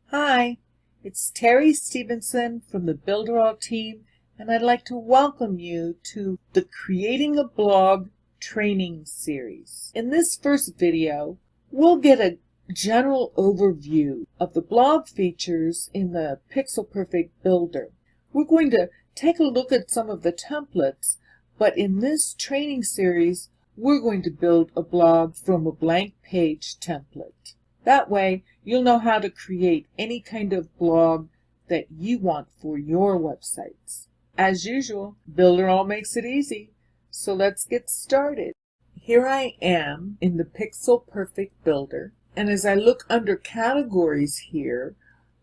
Hi, it's Terry Stevenson from the Builderall team, and I'd like to welcome you to the Creating a Blog training series. In this first video, we'll get a general overview of the blog features in the Pixel Perfect Builder. We're going to take a look at some of the templates, but in this training series, we're going to build a blog from a blank page template. That way, you'll know how to create any kind of blog that you want for your websites. As usual, Builderall makes it easy, so let's get started. Here I am in the Pixel Perfect Builder, and as I look under categories here,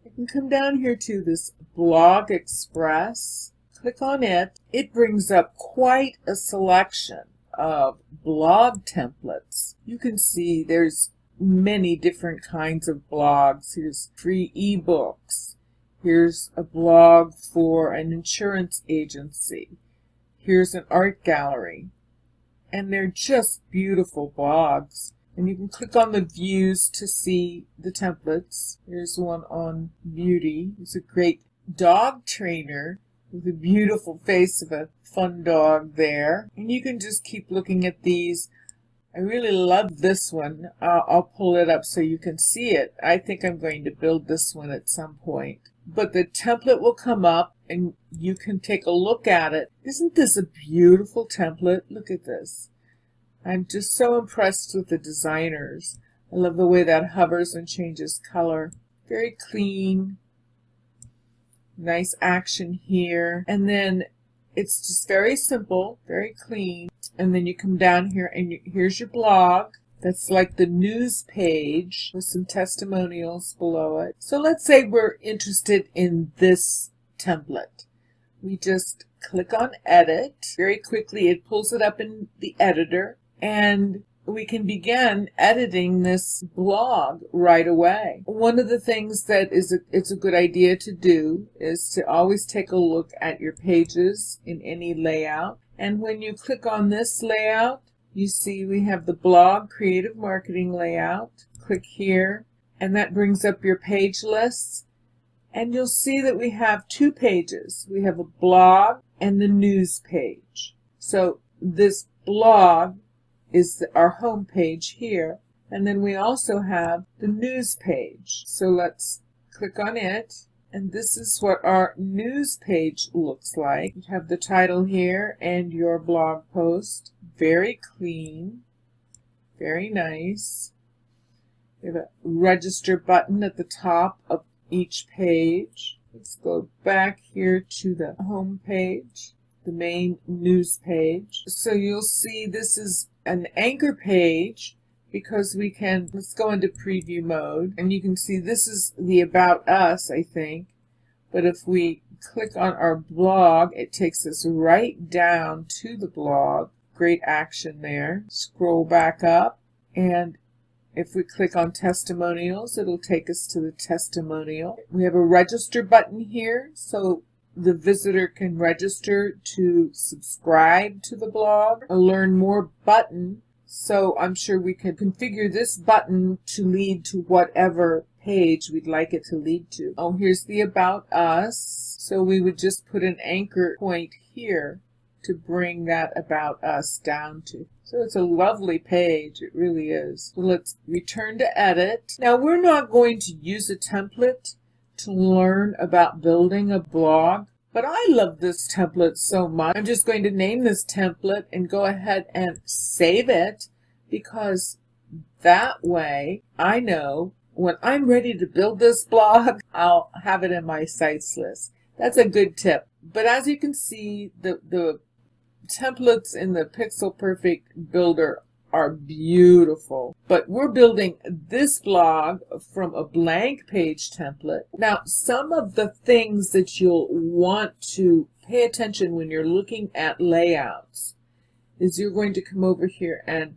I can come down here to this Blog Express, click on it. It brings up quite a selection of blog templates. You can see there's many different kinds of blogs. Here's free ebooks. Here's a blog for an insurance agency. Here's an art gallery. And they're just beautiful blogs. And you can click on the views to see the templates. Here's one on beauty. It's a great dog trainer with a beautiful face of a fun dog there. And you can just keep looking at these. I really love this one. I'll pull it up so you can see it. I think I'm going to build this one at some point. But the template will come up and you can take a look at it. Isn't this a beautiful template? Look at this. I'm just so impressed with the designers. I love the way that hovers and changes color. Very clean. Nice action here. And then it's just very simple, very clean. And then you come down here and here's your blog. That's like the news page with some testimonials below it. So let's say we're interested in this template. We just click on edit. Very quickly it pulls it up in the editor and we can begin editing this blog right away. One of the things that it's a good idea to do is to always take a look at your pages in any layout. And when you click on this layout, you see we have the blog creative marketing layout. Click here and that brings up your page lists. And you'll see that we have two pages. We have a blog and the news page. So this blog is our home page here. And then we also have the news page. So let's click on it. And this is what our news page looks like. You have the title here and your blog post. Very clean. Very nice. We have a register button at the top of each page. Let's go back here to the home page, the main news page. So you'll see this is an anchor page because we can, let's go into preview mode, and you can see this is the About Us, I think. But if we click on our blog, it takes us right down to the blog. Great action there. Scroll back up, and if we click on testimonials, it'll take us to the testimonial. We have a register button here, so the visitor can register to subscribe to the blog. A learn more button, so I'm sure we can configure this button to lead to whatever page we'd like it to lead to. Oh, here's the About Us. So we would just put an anchor point here to bring that About Us down to. So it's a lovely page. It really is. So let's return to edit. Now we're not going to use a template to learn about building a blog, but I love this template so much. I'm just going to name this template and go ahead and save it, because that way I know when I'm ready to build this blog, I'll have it in my sites list. That's a good tip. But as you can see, the templates in the Pixel Perfect Builder are beautiful. But we're building this blog from a blank page template. Now, some of the things that you'll want to pay attention when you're looking at layouts is you're going to come over here and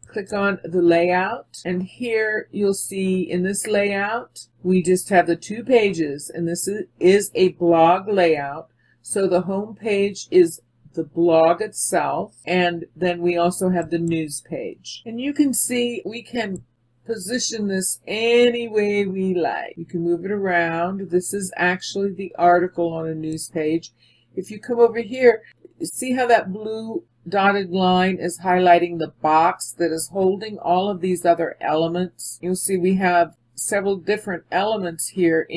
click on the layout, and here you'll see in this layout we just have the two pages, and this is a blog layout. So the home page is the blog itself, and then we also have the news page. And you can see we can position this any way we like. You can move it around. This is actually the article on a news page. If you come over here, see how that blue dotted line is highlighting the box that is holding all of these other elements. You'll see we have several different elements here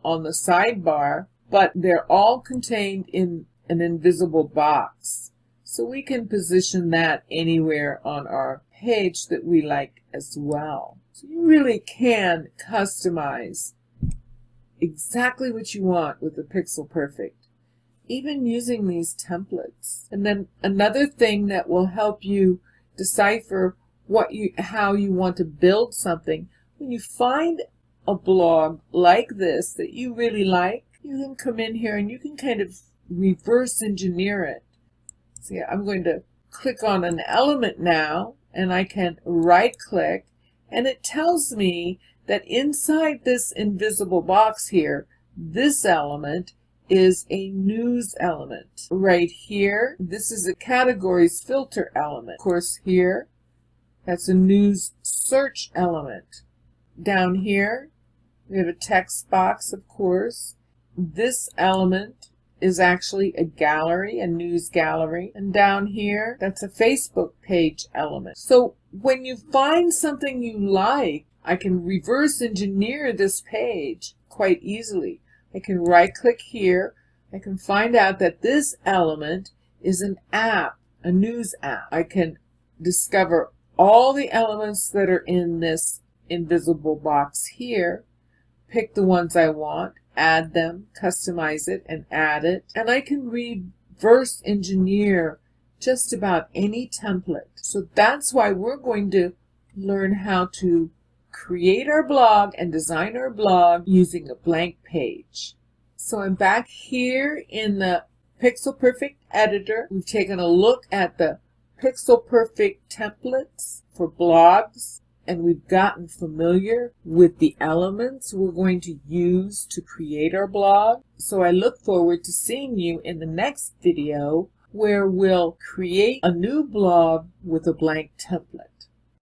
on the sidebar, but they're all contained in an invisible box. So we can position that anywhere on our page that we like as well. So you really can customize exactly what you want with the Pixel Perfect, even using these templates. And then another thing that will help you decipher how you want to build something, when you find a blog like this that you really like, you can come in here and you can kind of reverse engineer it. See, I'm going to click on an element now, and I can right click, and it tells me that inside this invisible box here, this element is a news element. Right here, this is a categories filter element. Of course, here, that's a news search element. Down here, we have a text box, of course. This element is actually a gallery, a news gallery. And down here, that's a Facebook page element. So when you find something you like, I can reverse engineer this page quite easily. I can right click here. I can find out that this element is an app, a news app. I can discover all the elements that are in this invisible box here, pick the ones I want, add them, customize it, and add it. And I can reverse engineer just about any template. So that's why we're going to learn how to create our blog and design our blog using a blank page. So I'm back here in the Pixel Perfect editor. We've taken a look at the Pixel Perfect templates for blogs, and we've gotten familiar with the elements we're going to use to create our blog. So I look forward to seeing you in the next video where we'll create a new blog with a blank template.